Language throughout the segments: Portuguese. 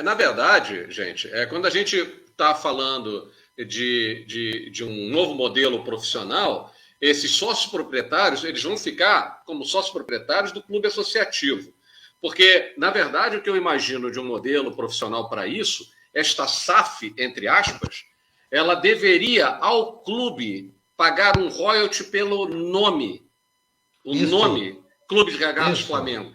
Na verdade, gente, quando a gente está falando de um novo modelo profissional, esses sócios proprietários eles vão ficar como sócios proprietários do clube associativo. Porque, na verdade, o que eu imagino de um modelo profissional para isso, esta SAF, entre aspas, ela deveria ao clube pagar um royalty pelo nome. O nome, Clube de Regatas Flamengo.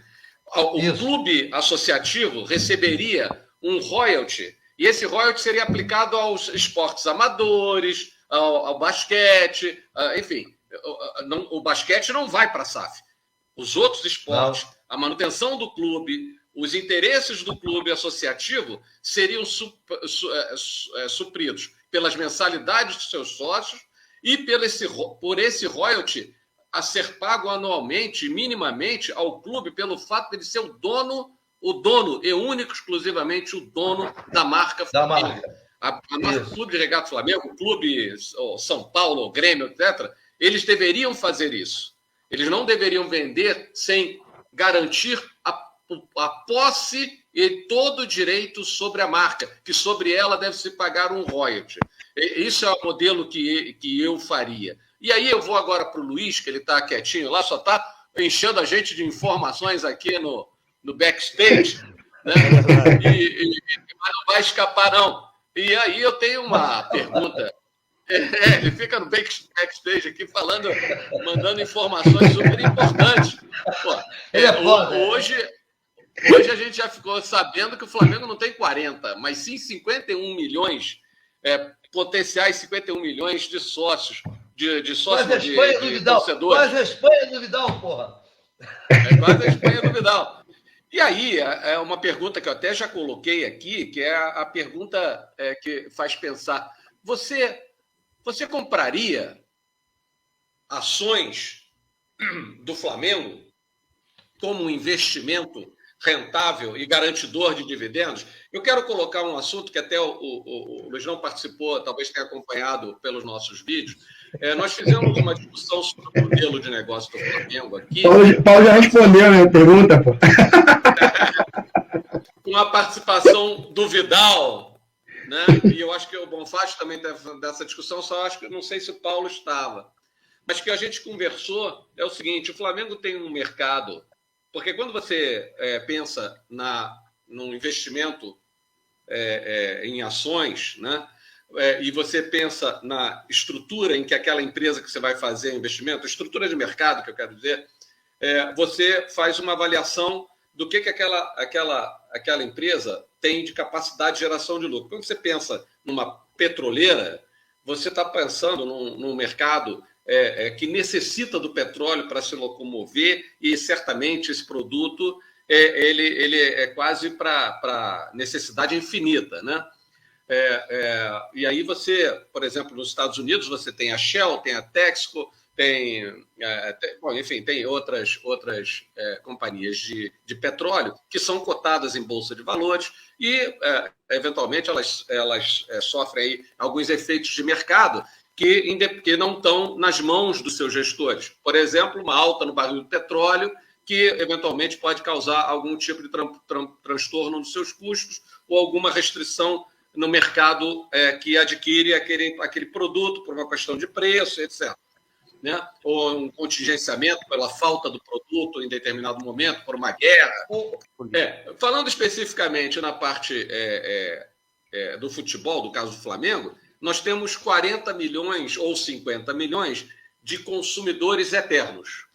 O clube associativo receberia um royalty, e esse royalty seria aplicado aos esportes amadores, ao basquete, enfim. O basquete não vai para a SAF. Os outros esportes, a manutenção do clube, os interesses do clube associativo seriam supridos pelas mensalidades dos seus sócios e por esse royalty a ser pago anualmente, minimamente, ao clube pelo fato de ele ser o dono e único, exclusivamente, o dono da marca Flamengo. A marca Clube de Regatas Flamengo, o Clube São Paulo, o Grêmio, etc., eles deveriam fazer isso. Eles não deveriam vender sem garantir a posse e todo o direito sobre a marca, que sobre ela deve-se pagar um royalty. Isso é o modelo que eu faria. E aí eu vou agora para o Luiz, que ele está quietinho lá, só está enchendo a gente de informações aqui no backstage, né? Mas não vai escapar, não. E aí eu tenho uma pergunta. Ele fica no backstage aqui mandando informações super importantes. Hoje a gente já ficou sabendo que o Flamengo não tem 40, mas sim 51 milhões, potenciais 51 milhões de sócios, de sócios de torcedores. Quase a Espanha do Vidal, porra. Quase a Espanha do Vidal. E aí, é uma pergunta que eu até já coloquei aqui, que é a pergunta que faz pensar. Você compraria ações do Flamengo como um investimento rentável e garantidor de dividendos? Eu quero colocar um assunto que até o Luiz não participou, talvez tenha acompanhado pelos nossos vídeos. Nós fizemos uma discussão sobre o modelo de negócio do Flamengo aqui. Paulo já respondeu, né? Pergunta, pô. Com a participação do Vidal, né? E eu acho que o Bonfatti também teve dessa discussão, não sei se o Paulo estava. Mas que a gente conversou é o seguinte: o Flamengo tem um mercado, porque quando você pensa num investimento em ações, né? E você pensa na estrutura em que aquela empresa que você vai fazer investimento, estrutura de mercado, que eu quero dizer, você faz uma avaliação do que aquela empresa tem de capacidade de geração de lucro. Quando você pensa numa petroleira, você está pensando num mercado que necessita do petróleo para se locomover, e certamente esse produto ele é quase para necessidade infinita, né? E aí você, por exemplo, nos Estados Unidos, você tem a Shell, tem a Texaco, enfim, tem outras companhias de petróleo que são cotadas em bolsa de valores e, eventualmente, elas sofrem aí alguns efeitos de mercado que não estão nas mãos dos seus gestores. Por exemplo, uma alta no barril de petróleo que, eventualmente, pode causar algum tipo de transtorno nos seus custos ou alguma restrição no mercado que adquire aquele produto por uma questão de preço, etc. Né? Ou um contingenciamento pela falta do produto em determinado momento, por uma guerra. Falando especificamente na parte do futebol, do caso do Flamengo, nós temos 40 milhões ou 50 milhões de consumidores eternos.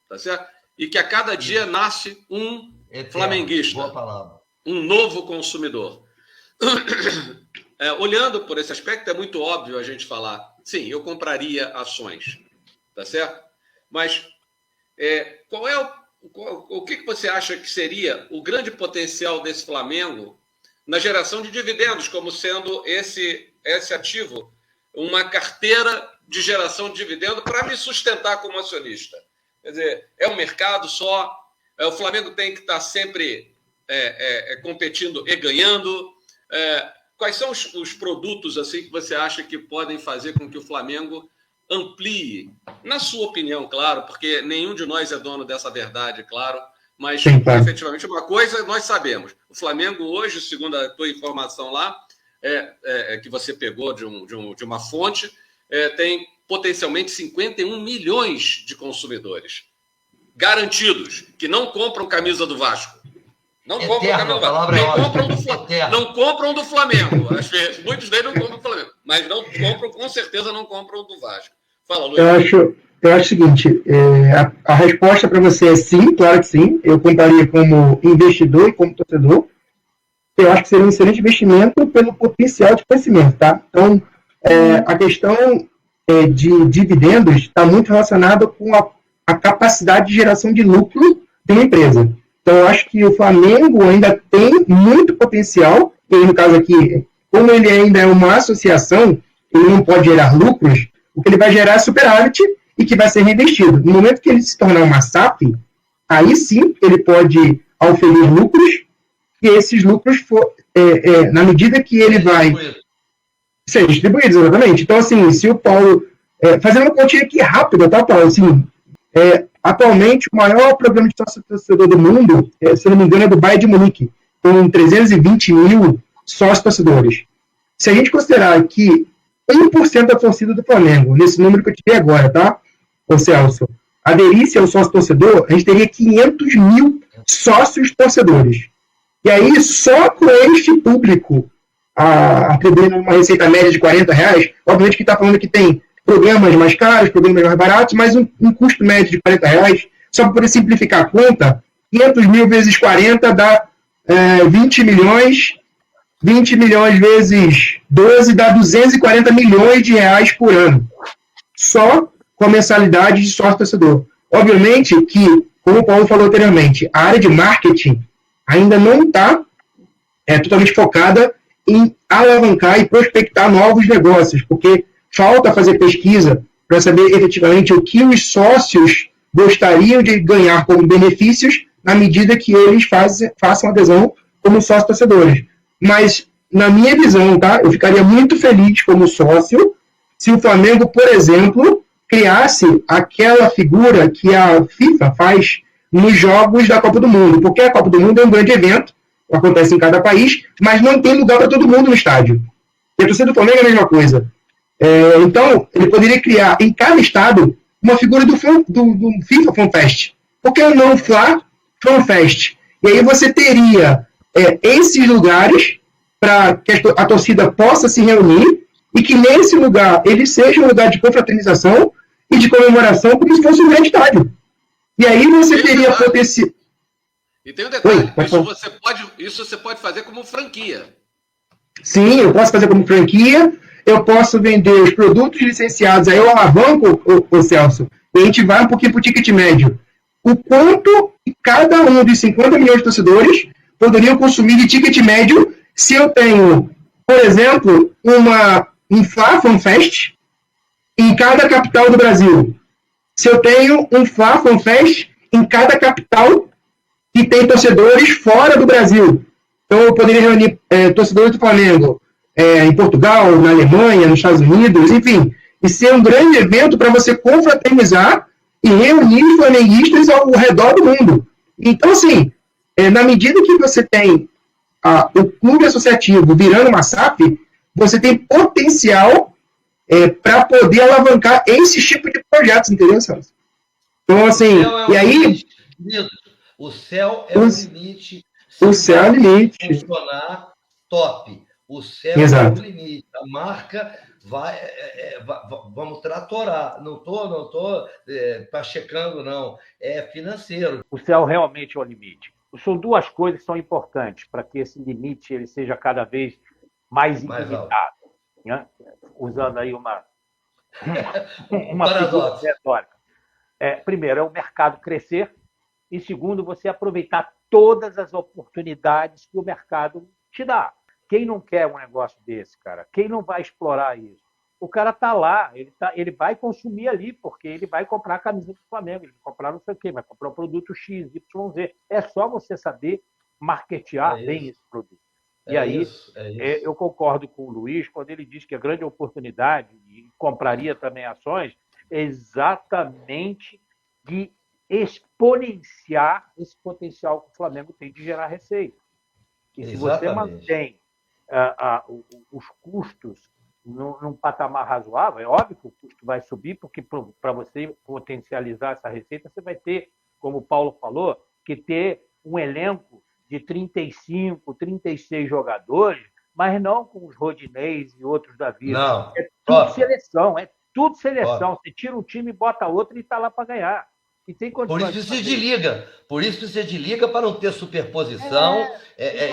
Tá certo? E que a cada dia nasce um flamenguista, boa palavra, um novo consumidor. Olhando por esse aspecto, é muito óbvio a gente falar, sim, eu compraria ações, tá certo? Mas o que você acha que seria o grande potencial desse Flamengo na geração de dividendos, como sendo esse ativo uma carteira de geração de dividendo para me sustentar como acionista? Quer dizer, é um mercado só, o Flamengo tem que estar sempre competindo e ganhando. Quais são os produtos assim que você acha que podem fazer com que o Flamengo amplie, na sua opinião, claro, porque nenhum de nós é dono dessa verdade, claro, mas Sim, claro. efetivamente uma coisa nós sabemos. O Flamengo hoje, segundo a tua informação lá, que você pegou de uma fonte, tem potencialmente 51 milhões de consumidores garantidos, que não compram camisa do Vasco. Não compram camisa do Vasco. Não compram do Flamengo. Às vezes, muitos deles não compram do Flamengo. Mas não compram, com certeza não compram do Vasco. Fala, Luiz. Eu acho o seguinte, a resposta para você é sim, claro que sim. Eu compraria como investidor e como torcedor. Eu acho que seria um excelente investimento pelo potencial de crescimento, tá? Então, a questão de dividendos está muito relacionada com a capacidade de geração de lucro de uma empresa. Então, eu acho que o Flamengo ainda tem muito potencial, e no caso aqui, como ele ainda é uma associação, ele não pode gerar lucros, o que ele vai gerar é superávit e que vai ser reinvestido. No momento que ele se tornar uma SAF, aí sim ele pode auferir lucros, e esses lucros, na medida que ele vai ser distribuídos, exatamente. Então, assim, se o Paulo... fazendo uma continha aqui rápida, tá, Paulo? Assim, atualmente, o maior programa de sócio-torcedor do mundo, se não me engano, é do Bayern de Munique, com 320 mil sócios-torcedores. Se a gente considerar que 1% da torcida do Flamengo, nesse número que eu tive agora, tá, ô Celso, aderisse ao sócio-torcedor, a gente teria 500 mil sócios-torcedores. E aí, só com este público atribuindo uma receita média de R$40, obviamente que está falando que tem programas mais caros, programas mais baratos, mas um custo médio de R$40, só para poder simplificar a conta, 500 mil vezes 40 dá 20 milhões, 20 milhões vezes 12 dá 240 milhões de reais por ano, só com a mensalidade de sócio-torcedor. Obviamente que, como o Paulo falou anteriormente, a área de marketing ainda não está totalmente focada em alavancar e prospectar novos negócios, porque falta fazer pesquisa para saber efetivamente o que os sócios gostariam de ganhar como benefícios na medida que eles façam adesão como sócios-torcedores. Mas, na minha visão, tá, eu ficaria muito feliz como sócio se o Flamengo, por exemplo, criasse aquela figura que a FIFA faz nos jogos da Copa do Mundo, porque a Copa do Mundo é um grande evento, acontece em cada país, mas não tem lugar para todo mundo no estádio. E a torcida do Flamengo é a mesma coisa. Então, ele poderia criar em cada estado uma figura do FIFA Fan Fest. Por que não Fla Fan Fest? E aí você teria esses lugares para que a torcida possa se reunir e que nesse lugar ele seja um lugar de confraternização e de comemoração como se fosse um grande estádio. E aí você teria potencial. E tem um detalhe, isso você pode fazer como franquia. Sim, eu posso fazer como franquia, eu posso vender os produtos licenciados, aí eu alavanco, o Celso, e a gente vai um pouquinho para o ticket médio. O quanto cada um dos 50 milhões de torcedores poderiam consumir de ticket médio se eu tenho, por exemplo, um Fla Fan Fest em cada capital do Brasil. Se eu tenho um Fla Fan Fest em cada capital que tem torcedores fora do Brasil. Então, eu poderia reunir torcedores do Flamengo em Portugal, na Alemanha, nos Estados Unidos, enfim, e ser um grande evento para você confraternizar e reunir flamenguistas ao redor do mundo. Então, assim, na medida que você tem o clube associativo virando uma SAF, você tem potencial para poder alavancar esse tipo de projetos, entendeu, Celso? Então, assim, e aí... O céu é o limite. O céu é o limite. Funcionar top. O céu Exato. é o limite. A marca vai, vamos tratorar. Não tô checando, não. É financeiro. O céu realmente é o limite. São duas coisas que são importantes para que esse limite ele seja cada vez mais ilimitado. Né? Usando aí uma figura retórica. Primeiro, é o mercado crescer. E segundo, você aproveitar todas as oportunidades que o mercado te dá. Quem não quer um negócio desse, cara? Quem não vai explorar isso? O cara está lá, ele vai consumir ali, porque ele vai comprar a camisa do Flamengo, ele vai comprar não sei o quê, vai comprar um produto X, Y, Z. É só você saber marketear bem esse produto. E aí, eu concordo com o Luiz quando ele diz que a grande oportunidade, e compraria também ações, exatamente de exponenciar esse potencial que o Flamengo tem de gerar receita. E se você mantém os custos num patamar razoável, é óbvio que o custo vai subir, porque para você potencializar essa receita, você vai ter, como o Paulo falou, que ter um elenco de 35, 36 jogadores, mas não com os Rodinês e outros da vida. Não. É tudo seleção, é tudo seleção. Você tira um time, bota outro e está lá para ganhar. E tem Por isso precisa de liga. Por isso precisa de liga para não ter superposição.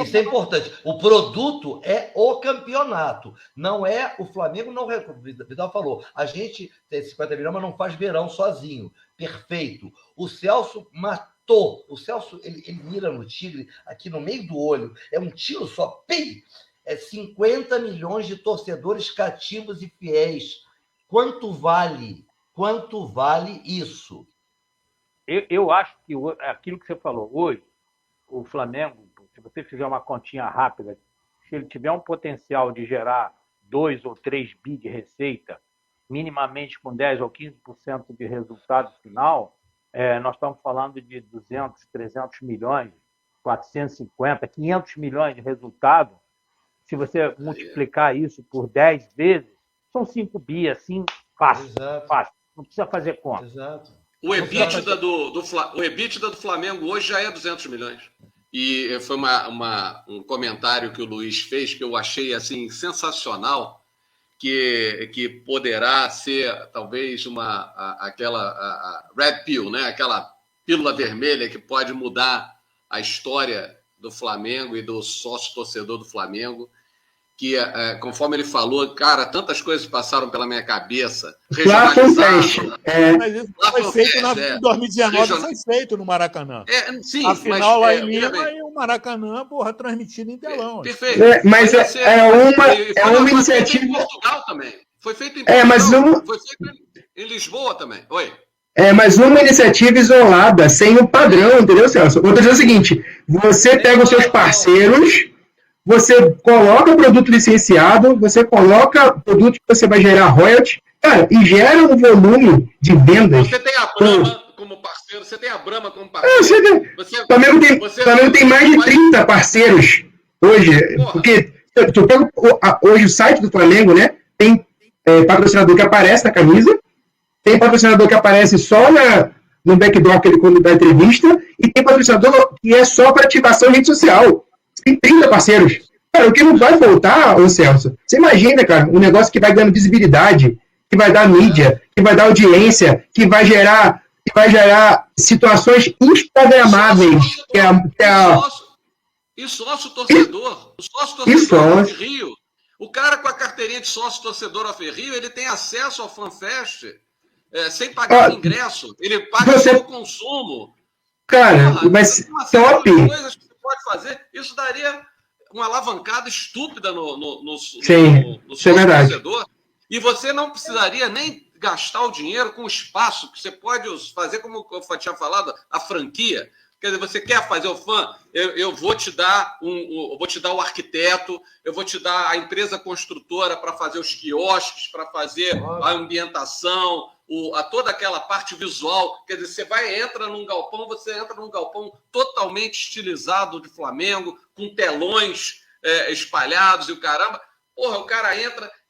Isso é importante. O produto é o campeonato. Não é o Flamengo, não. O Vidal falou, a gente tem 50 milhões, mas não faz verão sozinho. Perfeito. O Celso matou. O Celso, ele mira no Tigre aqui no meio do olho. É um tiro só. Pim! É 50 milhões de torcedores cativos e fiéis. Quanto vale? Quanto vale isso? Eu acho que aquilo que você falou hoje, o Flamengo, se você fizer uma continha rápida, se ele tiver um potencial de gerar 2 ou 3 bi de receita, minimamente com 10 ou 15% de resultado final, nós estamos falando de 200, 300 milhões, 450, 500 milhões de resultado. Se você multiplicar isso por 10 vezes, são 5 bi, assim, fácil. Fácil. Não precisa fazer conta. Exato. O EBITDA do Flamengo hoje já é 200 milhões. E foi um comentário que o Luiz fez que eu achei assim sensacional, que poderá ser talvez aquela red pill, né? Aquela pílula vermelha que pode mudar a história do Flamengo e do sócio-torcedor do Flamengo. Que, conforme ele falou, cara, tantas coisas passaram pela minha cabeça. Lá foi um teste. Mas isso foi feito em 2019, foi feito no Maracanã. Sim, a final lá em Lima e o Maracanã, transmitido em telão. Perfeito. Mas é uma iniciativa... Foi feito em Portugal também. Foi feito em Portugal. Foi feito em Lisboa também. Oi. Mas uma iniciativa isolada, sem o padrão, entendeu, Celso? Eu vou dizer o seguinte, você pega os seus parceiros... Você coloca o produto licenciado, você coloca o produto que você vai gerar royalties, cara, e gera um volume de vendas. Você tem a Brahma como parceiro, você tem a Brahma como parceiro. O Flamengo tem mais de 30 parceiros hoje, porque tu pega hoje o site do Flamengo, né? Tem patrocinador que aparece na camisa, tem patrocinador que aparece só no backdrop quando dá entrevista, e tem patrocinador que é só para ativação em rede social. Tem 30 parceiros. Cara, o que não vai voltar, ô Celso? Você imagina, cara, um negócio que vai dando visibilidade, que vai dar mídia, que vai dar audiência, que vai gerar situações instagramáveis. E sócio-torcedor. O sócio-torcedor de Rio. O cara com a carteirinha de sócio-torcedor off Rio, ele tem acesso ao FanFest sem pagar ingresso. Ele paga só o consumo. Cara, mas top. Coisas que você pode fazer, isso daria uma alavancada estúpida no sócio-torcedor. E você não precisaria nem gastar o dinheiro com espaço, que você pode fazer, como eu tinha falado, a franquia. Quer dizer, você quer fazer o fã? Eu vou te dar o arquiteto, eu vou te dar a empresa construtora para fazer os quiosques, para fazer a ambientação, toda aquela parte visual. Quer dizer, você entra num galpão totalmente estilizado de Flamengo, com telões espalhados e o caramba. Porra, o cara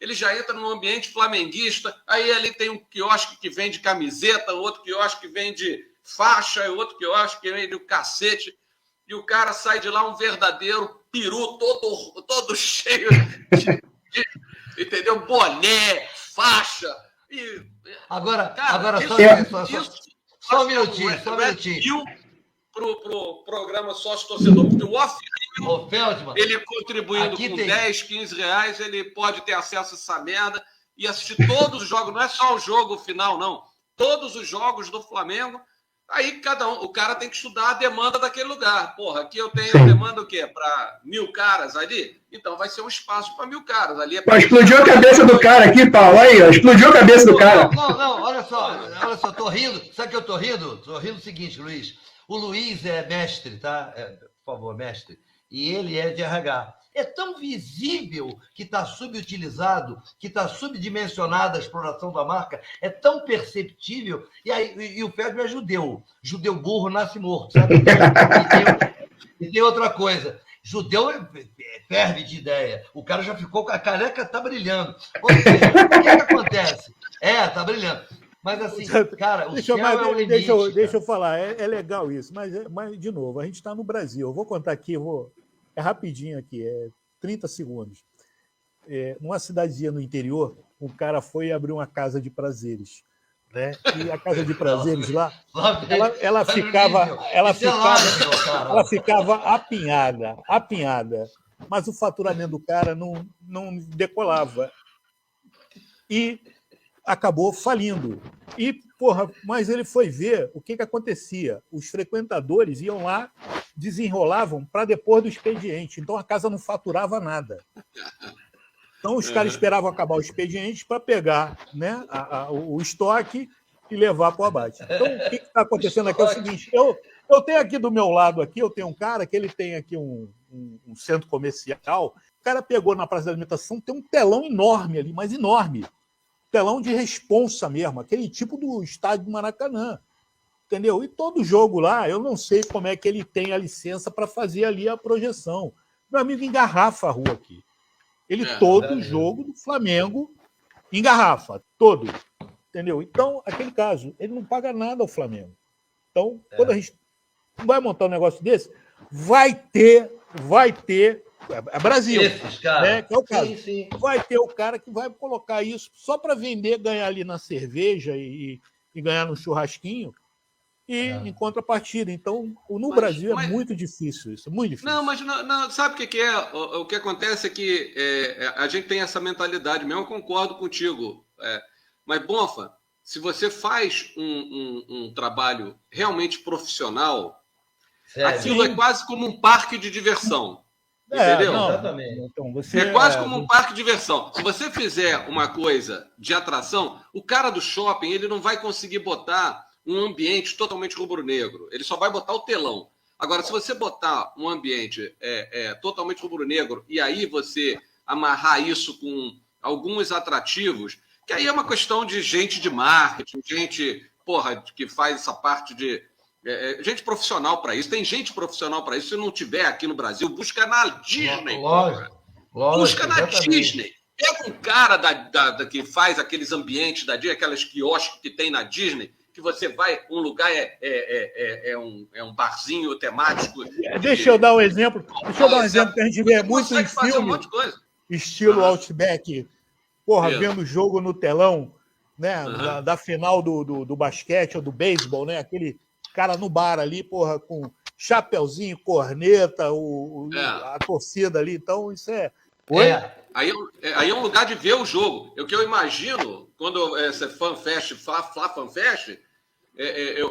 ele já entra num ambiente flamenguista, aí ali tem um quiosque que vende camiseta, outro quiosque que vende faixa, outro quiosque que vende o cacete, e o cara sai de lá um verdadeiro peru todo cheio entendeu? Boné, faixa. E, agora, só um minutinho. Pro programa sócio-torcedor, porque o Feldman, ele contribuindo com 10, 15 reais, ele pode ter acesso a essa merda e assistir todos os jogos, não é só o jogo final, não. Todos os jogos do Flamengo. Aí o cara tem que estudar a demanda daquele lugar. Porra, aqui eu tenho demanda o quê? Para 1.000 caras ali? Então vai ser um espaço para 1.000 caras. Ali explodiu a cabeça do cara aqui, Paulo. Aí, explodiu a cabeça do cara. Não, olha só, tô rindo. Sabe que eu tô rindo? Tô rindo o seguinte, Luiz. O Luiz é mestre, tá? Por favor, mestre. e ele é de RH. É tão visível que está subutilizado, que está subdimensionada a exploração da marca, é tão perceptível. E o Ferdinand é judeu. Judeu burro nasce morto, sabe? E tem outra coisa. Judeu ferve de ideia. O cara já ficou com a careca, tá brilhando. Ou seja, o que acontece? Tá brilhando. Mas assim, cara, o céu é o limite. Deixa eu falar, é legal isso, mas, de novo, a gente está no Brasil. Eu vou contar aqui, é rapidinho aqui, 30 segundos. Numa cidadezinha no interior, um cara foi e abriu uma casa de prazeres. Né? E a casa de prazeres lá, ela ficava apinhada, mas o faturamento do cara não decolava. E acabou falindo. Mas ele foi ver o que acontecia. Os frequentadores iam lá, desenrolavam para depois do expediente. Então a casa não faturava nada. Então os caras esperavam acabar o expediente para pegar, né, o estoque e levar para o abate. Então o que está acontecendo aqui é o seguinte: eu tenho aqui do meu lado, eu tenho um cara que ele tem aqui um centro comercial. O cara pegou na praça de alimentação, tem um telão enorme ali, mas enorme. Telão de responsa mesmo, aquele tipo do estádio do Maracanã, entendeu? E todo jogo lá, eu não sei como é que ele tem a licença para fazer ali a projeção. Meu amigo engarrafa a rua aqui. Todo jogo do Flamengo engarrafa, todo, entendeu? Então, aquele caso, ele não paga nada ao Flamengo. Então, quando a gente vai montar um negócio desse, vai ter Brasil, né? Que é o caso. Sim. Vai ter o cara que vai colocar isso só para vender, ganhar ali na cerveja e ganhar no churrasquinho, e em contrapartida. Então, no Brasil é muito difícil isso, muito difícil. Não, mas não, sabe o que é? O que acontece é que a gente tem essa mentalidade mesmo, eu concordo contigo. Mas, Bonfa, se você faz um trabalho realmente profissional, aquilo é quase como um parque de diversão. Entendeu? Exatamente. Então, é quase como um parque de diversão. Se você fizer uma coisa de atração, o cara do shopping ele não vai conseguir botar um ambiente totalmente rubro-negro. Ele só vai botar o telão. Agora, se você botar um ambiente totalmente rubro-negro e aí você amarrar isso com alguns atrativos, que aí é uma questão de gente de marketing, gente que faz essa parte de... gente profissional para isso. Tem gente profissional para isso. Se não tiver aqui no Brasil, busca na Disney. Lógico, busca na exatamente. Disney. Pega um cara que faz aqueles ambientes da Disney, aquelas quiosques que tem na Disney, que você vai, um lugar é um barzinho temático. Deixa eu dar um exemplo. Que a gente vê muito em filme. Um monte de coisa. Estilo Outback. Vendo o jogo no telão, né? Da final do basquete ou do beisebol, né? Aquele cara no bar ali, com chapeuzinho, corneta, a torcida ali. Então, isso é... Aí é um lugar de ver o jogo. O que eu imagino, quando essa FanFest, FanFest,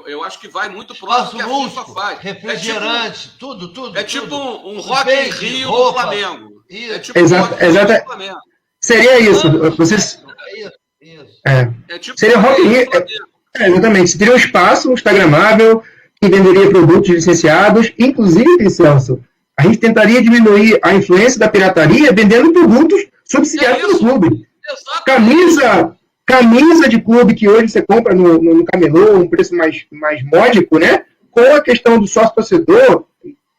eu acho que vai muito próximo do que a FIFA faz. Refrigerante, tudo. É tipo um Rock in Rio do Flamengo. É tipo exato. Flamengo. Seria isso. Vocês... Seria Rock in Rio. Exatamente. Teria um espaço instagramável que venderia produtos licenciados, inclusive, Celso, a gente tentaria diminuir a influência da pirataria vendendo produtos subsidiados pelo clube. Camisa de clube que hoje você compra no camelô, um preço mais módico, né? Com a questão do sócio-torcedor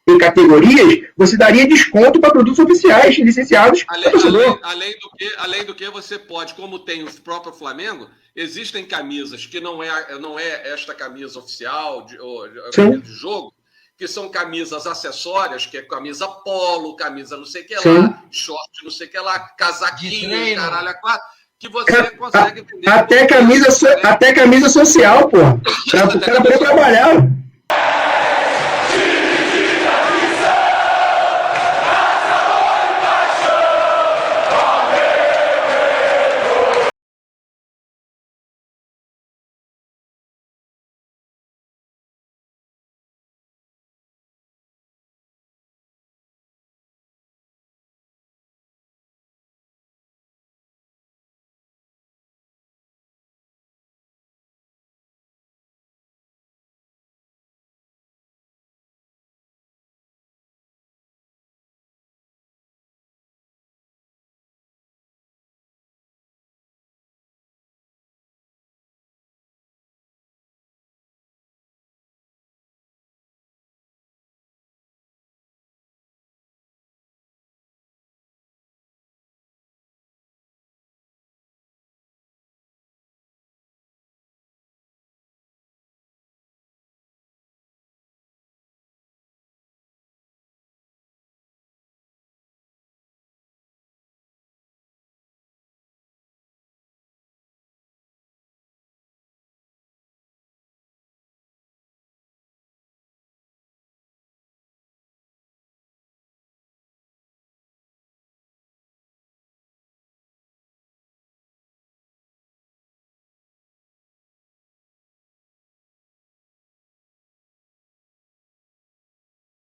em categorias, você daria desconto para produtos oficiais licenciados para torcedor. Além do que você pode, como tem o próprio Flamengo, existem camisas que não é esta camisa oficial de jogo, que são camisas acessórias, que é camisa polo, camisa não sei o que lá, short não sei o que lá, casaquinho, caralho, a quatro, que você consegue vender. Até camisa social, pô. Para o cara poder trabalhar.